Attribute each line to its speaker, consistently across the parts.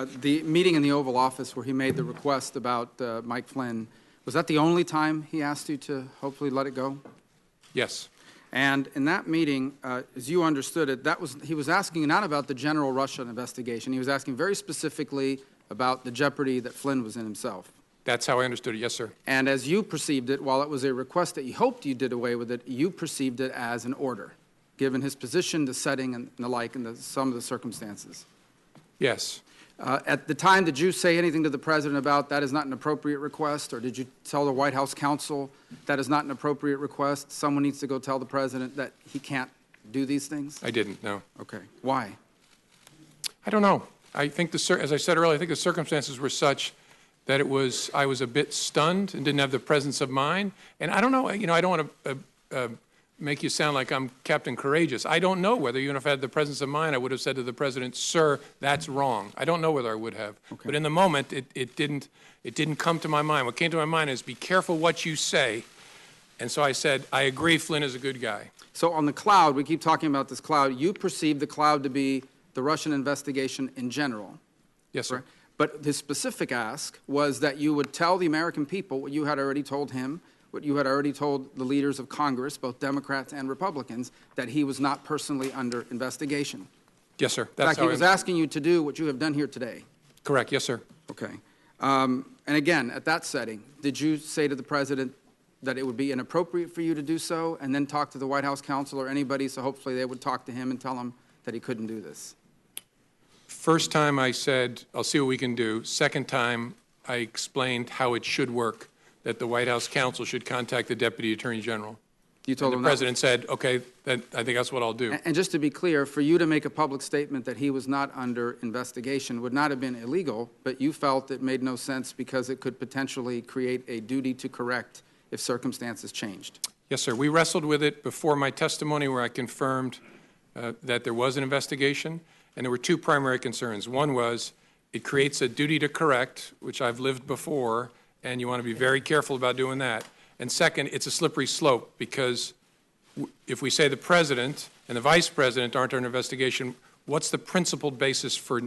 Speaker 1: the meeting in the Oval Office where he made the request about Mike Flynn, was that the only time he asked you to hopefully let it go?
Speaker 2: Yes.
Speaker 1: And in that meeting, as you understood it, he was asking not about the general Russia investigation. He was asking very specifically about the jeopardy that Flynn was in himself.
Speaker 2: That's how I understood it, yes, sir. And
Speaker 1: as you perceived it, while it was a request that you hoped you did away with it, you perceived it as an order, given his position, the setting, and the like, and some of the circumstances.
Speaker 2: Yes.
Speaker 1: At the time, did you say anything to the President about that is not an appropriate request, or did you tell the White House counsel that is not an appropriate request? Someone needs to go tell the President that he can't do these things?
Speaker 2: I didn't, no.
Speaker 1: Okay. Why?
Speaker 2: I don't know. I think, as I said earlier, I think the circumstances were such that I was a bit stunned and didn't have the presence of mind. And I don't know, I don't want to make you sound like I'm Captain Courageous. I don't know whether, even if I had the presence of mind, I would have said to the President, sir, that's wrong. I don't know whether I would have. Okay. But in the moment, it didn't come to my mind. What came to my mind is be careful what you say. And so I said, I agree Flynn is a good guy.
Speaker 1: So on the cloud, we keep talking about this cloud. You perceive the cloud to be the Russian investigation in general.
Speaker 2: Yes, sir.
Speaker 1: Right? But his specific ask was that you would tell the American people what you had already told him, what you had already told the leaders of Congress, both Democrats and Republicans, that he was not personally under investigation.
Speaker 2: Yes, sir.
Speaker 1: In fact, he was asking you to do what you have done here today.
Speaker 2: Correct. Yes, sir.
Speaker 1: Okay. And again, at that setting, did you say to the President that it would be inappropriate for you to do so and then talk to the White House counsel or anybody so hopefully they would talk to him and tell him that he couldn't do this?
Speaker 2: First time I said, I'll see what we can do. Second time, I explained how it should work, that the White House counsel should contact the Deputy Attorney General.
Speaker 1: You told him
Speaker 2: the President said, okay, then I think that's what I'll do.
Speaker 1: And just to be clear, for you to make a public statement that he was not under investigation would not have been illegal, but you felt it made no sense because it could potentially create a duty to correct if circumstances changed.
Speaker 2: Yes, sir. We wrestled with it before my testimony where I confirmed that there was an investigation. And there were two primary concerns. One was it creates a duty to correct, which I've lived before, and you want to be very careful about doing that. And second, it's a slippery slope because if we say the President and the Vice President aren't under investigation, what's the principled basis for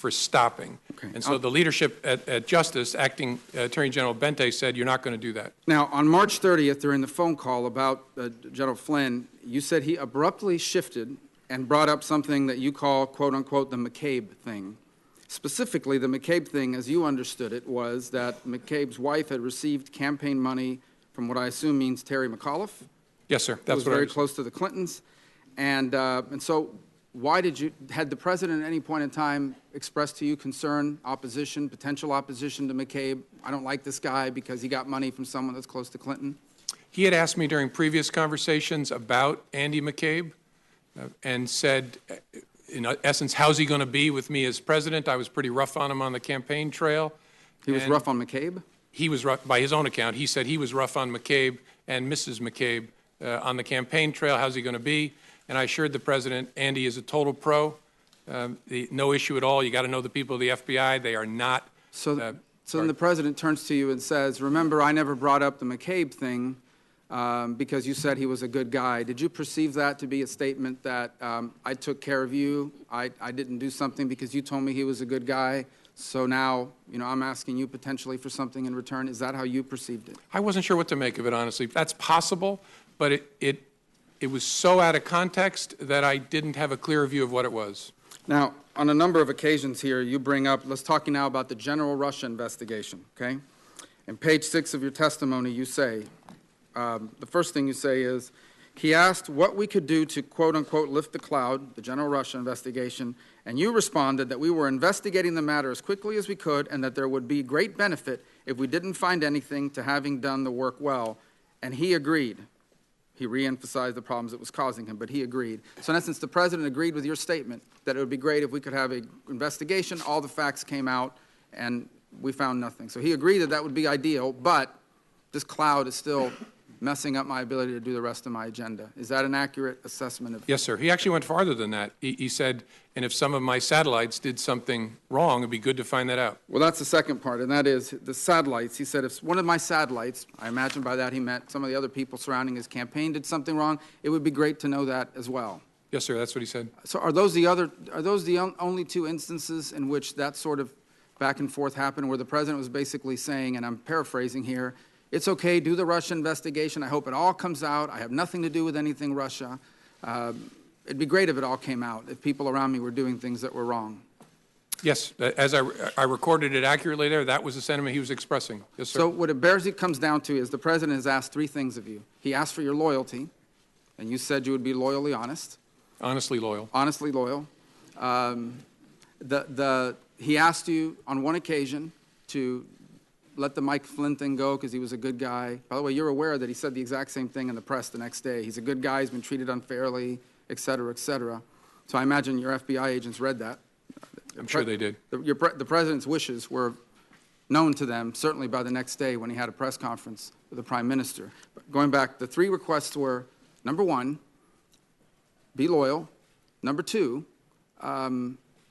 Speaker 2: stopping? Okay. And so the leadership at Justice, Acting Attorney General Bente, said you're not going to do that.
Speaker 1: Now, on March 30th, during the phone call about General Flynn, you said he abruptly shifted and brought up something that you call, quote unquote, the McCabe thing. Specifically, the McCabe thing, as you understood it, was that McCabe's wife had received campaign money from what I assume means Terry McAuliffe.
Speaker 2: Yes, sir. That's
Speaker 1: was very close to the Clintons. And so why had the President at any point in time expressed to you concern, opposition, potential opposition to McCabe? I don't like this guy because he got money from someone that's close to Clinton.
Speaker 2: He had asked me during previous conversations about Andy McCabe. And said, in essence, how's he going to be with me as president? I was pretty rough on him on the campaign trail.
Speaker 1: He was rough on McCabe?
Speaker 2: He was rough, by his own account. He said he was rough on McCabe and Mrs. McCabe on the campaign trail. How's he going to be? And I assured the President, Andy is a total pro. No issue at all. You got to know the people of the FBI. They are not.
Speaker 1: So then the President turns to you and says, remember, I never brought up the McCabe thing. Because you said he was a good guy. Did you perceive that to be a statement that I took care of you, I didn't do something because you told me he was a good guy, so now I'm asking you potentially for something in return? Is that how you perceived it?
Speaker 2: I wasn't sure what to make of it, honestly. That's possible, but it was so out of context that I didn't have a clear view of what it was.
Speaker 1: Now, on a number of occasions here, you bring up, let's talk now about the general Russia investigation, okay? In page 6 of your testimony, you say, the first thing you say is, he asked what we could do to, quote unquote, lift the cloud, the general Russia investigation, and you responded that we were investigating the matter as quickly as we could and that there would be great benefit if we didn't find anything to having done the work well. And he agreed. He reemphasized the problems it was causing him, but he agreed. So in essence, the President agreed with your statement that it would be great if we could have an investigation, all the facts came out, and we found nothing. So he agreed that that would be ideal, but this cloud is still messing up my ability to do the rest of my agenda. Is that an accurate assessment of?
Speaker 2: Yes, sir. He actually went farther than that. He said, and if some of my satellites did something wrong, it'd be good to find that out.
Speaker 1: Well, that's the second part, and that is the satellites. He said if one of my satellites, I imagine by that he meant some of the other people surrounding his campaign did something wrong, it would be great to know that as well.
Speaker 2: Yes, sir. That's what he said.
Speaker 1: So are those the only two instances in which that sort of back and forth happened where the president was basically saying, and I'm paraphrasing here, it's okay, do the Russia investigation. I hope it all comes out. I have nothing to do with anything Russia. It'd be great if it all came out, if people around me were doing things that were wrong.
Speaker 2: Yes, as I recorded it accurately there, that was the sentiment he was expressing. Yes, sir.
Speaker 1: So what it comes down to is the president has asked three things of you. He asked for your loyalty, and you said you would be loyally honest.
Speaker 2: Honestly loyal.
Speaker 1: Honestly loyal. He asked you on one occasion to let the Mike Flynn thing go because he was a good guy. By the way, you're aware that he said the exact same thing in the press the next day. He's a good guy, he's been treated unfairly, et cetera, et cetera. So I imagine your FBI agents read that.
Speaker 2: I'm sure they did.
Speaker 1: The president's wishes were known to them, certainly by the next day when he had a press conference with the prime minister. But going back, the three requests were, number one, be loyal. Number two,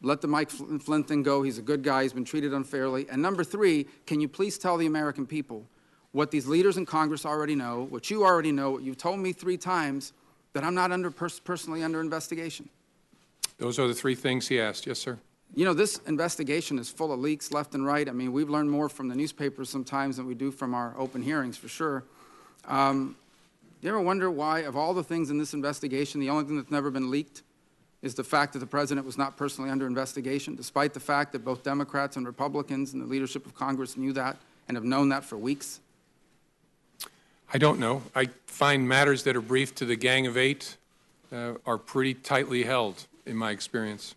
Speaker 1: let the Mike Flynn thing go. He's a good guy. He's been treated unfairly. And number three, can you please tell the American people what these leaders in Congress already know, what you already know, what you've told me 3 times, that I'm not personally under investigation?
Speaker 2: Those are the 3 things he asked. Yes, sir.
Speaker 1: You know, this investigation is full of leaks left and right. I mean, we've learned more from the newspapers sometimes than we do from our open hearings, for sure. You ever wonder why, of all the things in this investigation, the only thing that's never been leaked is the fact that the president was not personally under investigation, despite the fact that both Democrats and Republicans and the leadership of Congress knew that and have known that for weeks?
Speaker 2: I don't know. I find matters that are briefed to the Gang of 8 are pretty tightly held, in my experience.